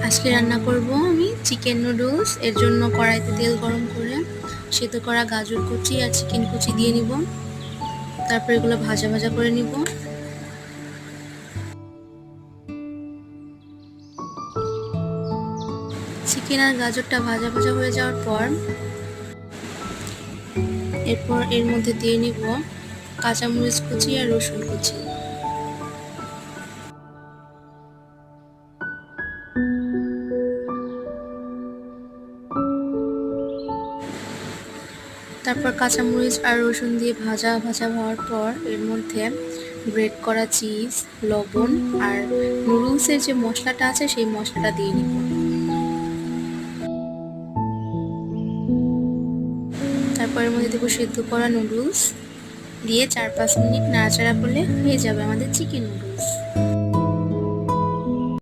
আজকে রান্না করব আমি চিকেন নুডলস। এর জন্য কড়াইতে তেল গরম করে সেদ্ধ করা গাজর কুচি আর চিকেন কুচি দিয়ে নিব। তারপর এগুলো ভাজা ভাজা করে নিব। চিকেন আর গাজরটা ভাজা ভাজা হয়ে যাওয়ার পর এরপর এর মধ্যে দিয়ে নিব কাঁচামরিচ কুচি আর রসুন কুচি। তারপর কাঁচামরিচ আর রসুন দিয়ে ভাজা ভাজা হওয়ার পর এর মধ্যে গ্রেট করা চিজ, লবণ আর নুডলসের যে মশলাটা আছে সেই মশলাটা দিয়ে নিব। তারপর এর মধ্যে দেবো সেদ্ধ করা নুডলস, দিয়ে 4-5 মিনিট নাড়াচাড়া করলে হয়ে যাবে আমাদের চিকেন নুডলস।